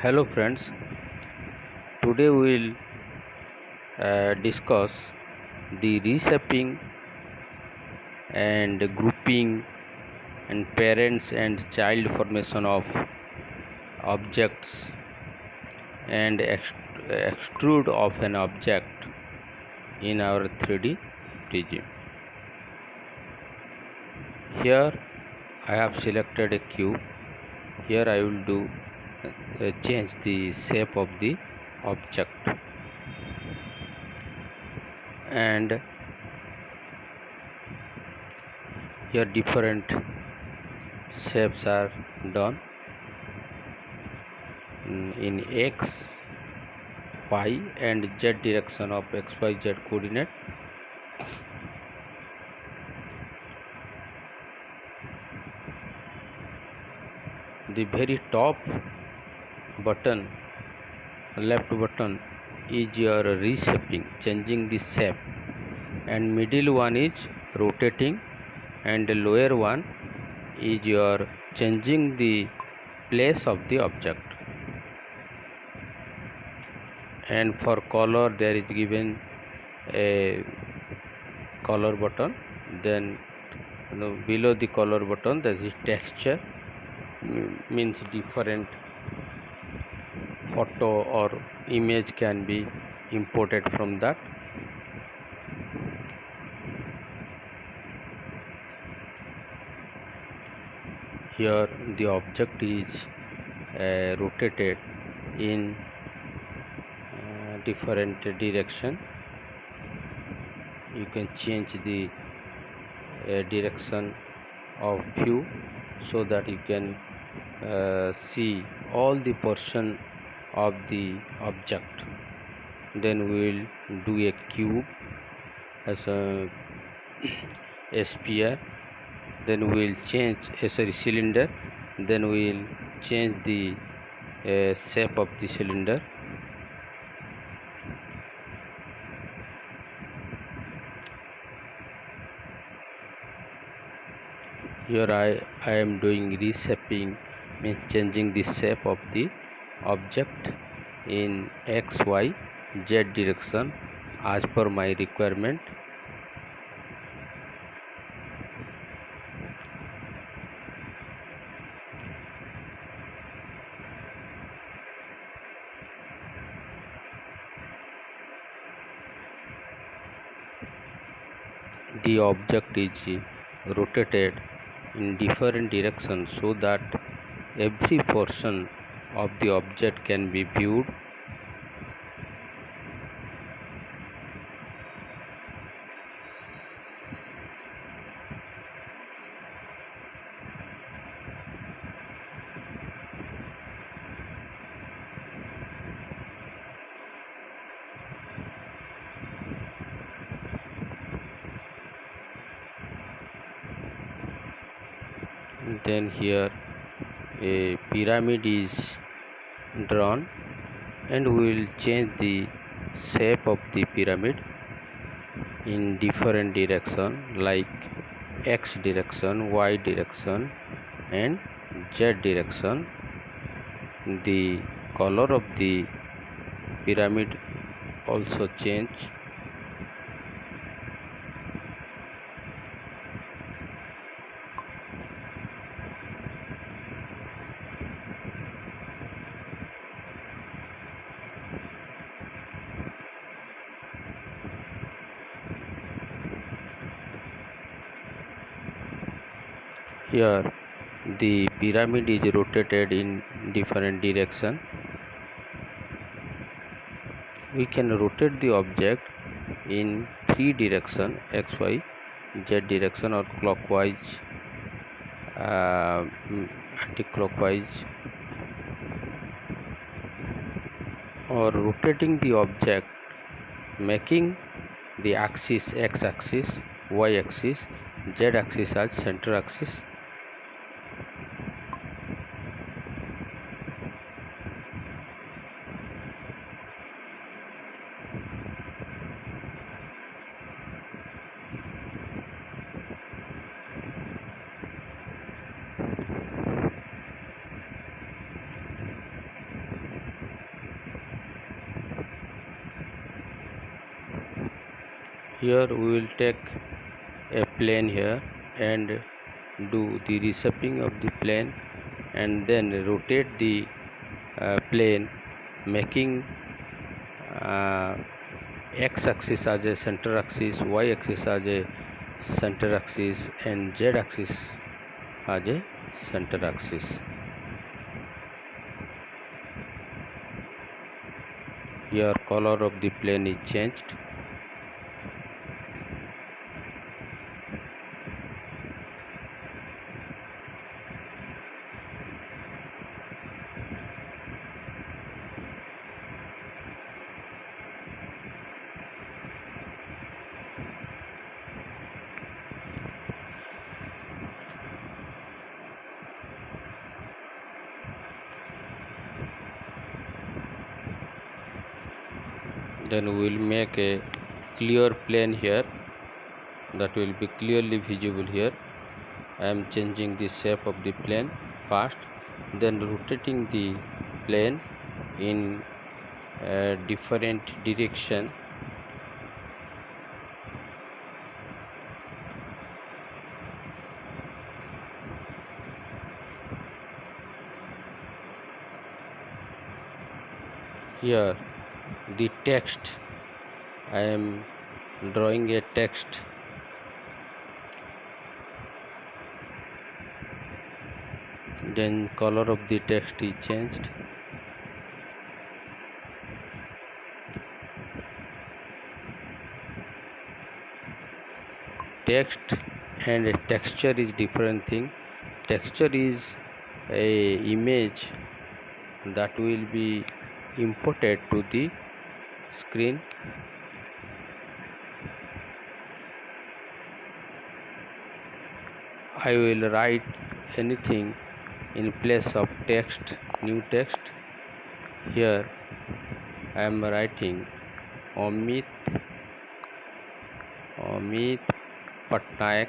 Hello friends, today we will discuss the reshaping and grouping and parents and child formation of objects and extrude of an object in our 3D regime. Here I have selected a cube. Here I will do change the shape of the object, and here different shapes are done in x, y and z direction of xyz coordinate. The very top button, left button, is your reshaping, changing the shape, and middle one is rotating, and the lower one is your changing the place of the object. And for color there is given a color button, then below the color button there is texture, means different photo or image can be imported from that. Here the object is rotated in different direction. You can change the direction of view so that you can see all the portion of the object. Then we will do a cube as a sphere. Then we will change cylinder. Then we will change the shape of the cylinder. Here I am doing reshaping, means changing the shape of the object in x, y, z direction as per my requirement. The object is rotated in different directions so that every portion of the object can be viewed. Then here a pyramid is drawn, and we will change the shape of the pyramid in different direction like x direction, y direction and z direction. The color of the pyramid also change. Here the pyramid is rotated in different direction. We can rotate the object in three direction: x, y, z direction, or clockwise, anti-clockwise, or rotating the object making the axis x axis, y axis, z axis as center axis. Here we will take a plane here and do the reshaping of the plane, and then rotate the plane, making uh, x-axis as a center axis, y-axis as a center axis, and z-axis as a center axis. Here color of the plane is changed. Then we will make a clear plane here, that will be clearly visible here. I am changing the shape of the plane first, then rotating the plane in a different direction. Here the text, I am drawing a text. Then color of the text is changed. Text and texture is different thing. Texture is a image that will be imported to the screen. I will write anything in place of text, new text. Here I am writing Amit Patnaik,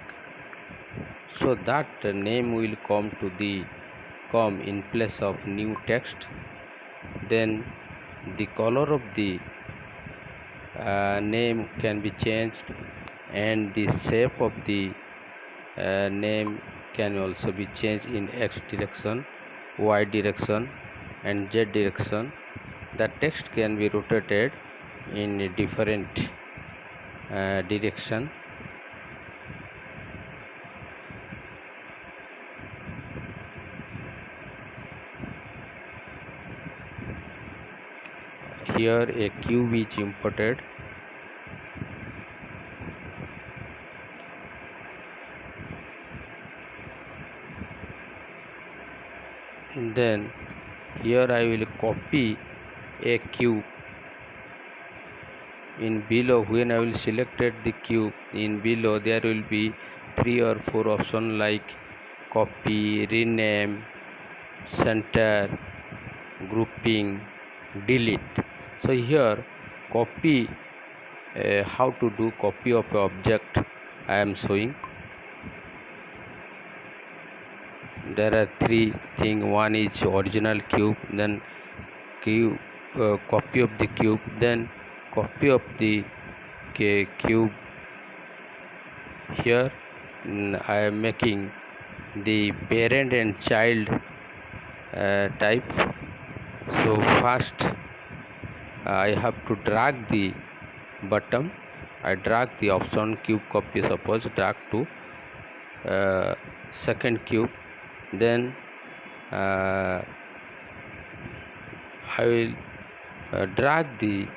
so that name will come in place of new text. Then the color of the name can be changed, and the shape of the name can also be changed in x direction, y direction, and z direction. The text can be rotated in a different direction. Here a cube is imported. Then here I will copy a cube in below. When I will selected the cube, in below there will be 3 or 4 options like copy, rename, center, grouping, delete. So here copy, how to do copy of object I am showing. There are 3 things. One is original cube, then copy of the cube, then copy of the cube. Here I am making the parent and child type. So first I have to drag the bottom. I drag the option cube copy, suppose drag to second cube. Then I will drag the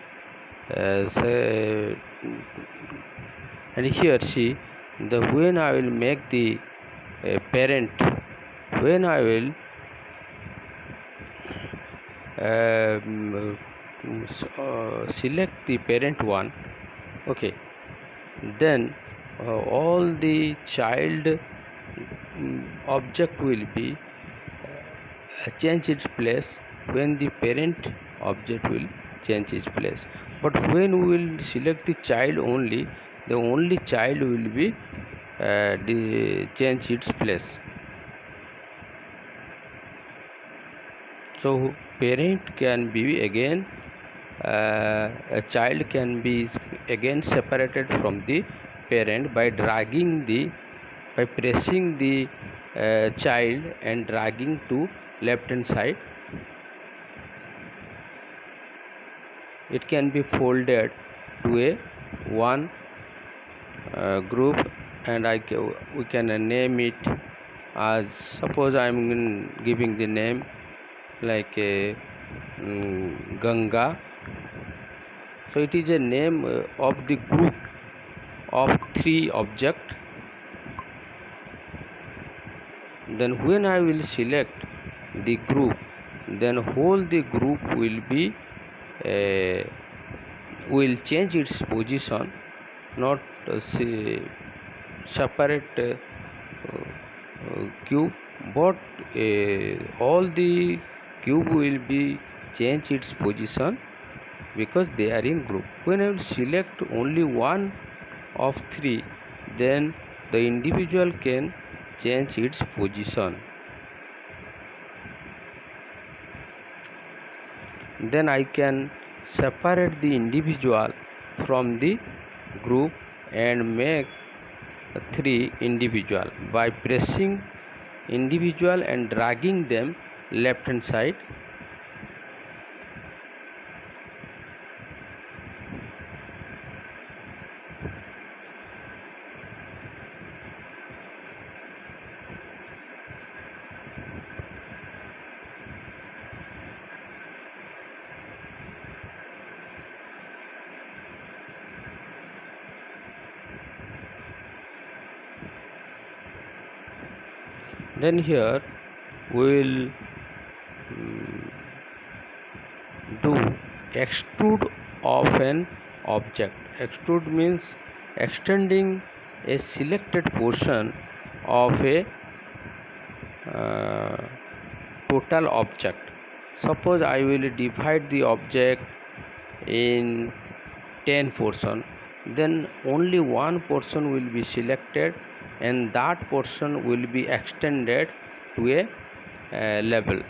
and here see the when I will make the parent, when I will select the parent one, okay, then all the child object will be change its place when the parent object will change its place. But when we will select the child only, the only child will be change its place. So parent can be again a child can be again separated from the parent by pressing the child and dragging to left hand side. It can be folded to a one group, and we can name it as, suppose I am giving the name like a Ganga. So it is a name of the group of 3 objects. Then when I will select the group, then whole the group will change its position, not separate cube, but all the cube will be change its position because they are in group. When I will select only one of 3, then the individual can change its position. Then I can separate the individual from the group and make 3 individual by pressing individual and dragging them left hand side. Then here we will do extrude of an object. Extrude means extending a selected portion of a total object. Suppose I will divide the object in 10 portion, then only one portion will be selected and that portion will be extended to a level.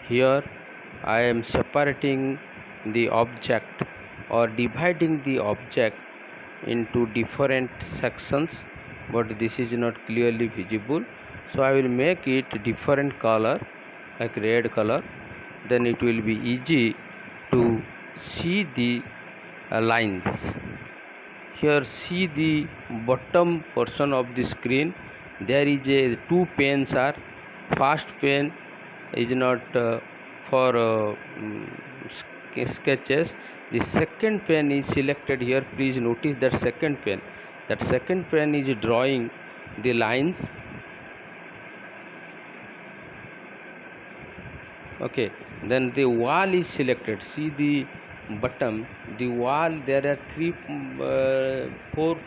Here I am separating the object or dividing the object into different sections, but this is not clearly visible, so I will make it different color like red color. Then it will be easy to see the lines. Here see the bottom portion of the screen, there is a 2 pens are. First pen is not for sketches. The second pen is selected here. Please notice that second pen is drawing the lines. Okay, then the wall is selected. See the bottom, the wall, there are 4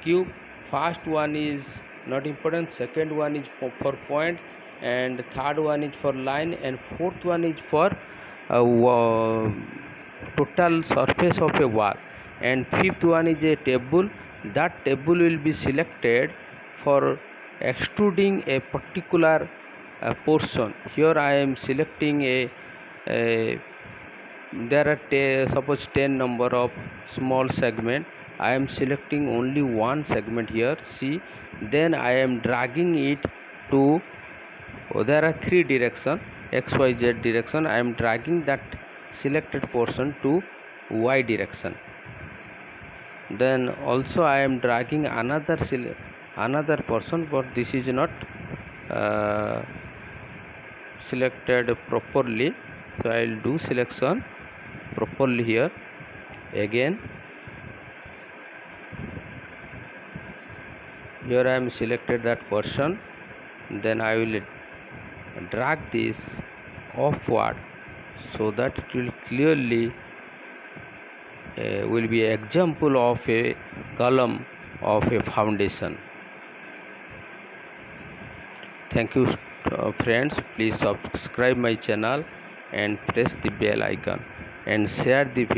cube. First one is not important, second one is for point, and third one is for line, and fourth one is for total surface of a wall, and fifth one is a table. That table will be selected for extruding a particular portion. Here I am selecting there are suppose 10 number of small segment. I am selecting only one segment here, see. Then I am dragging it to there are 3 direction, x, y, z direction. I am dragging that selected portion to y direction. Then also I am dragging another portion, but this is not selected properly, so I will do selection properly here. Again here I am selected that portion, then I will drag this upward so that it will clearly will be an example of a column of a foundation. Thank you friends, please subscribe my channel and press the bell icon and share the video.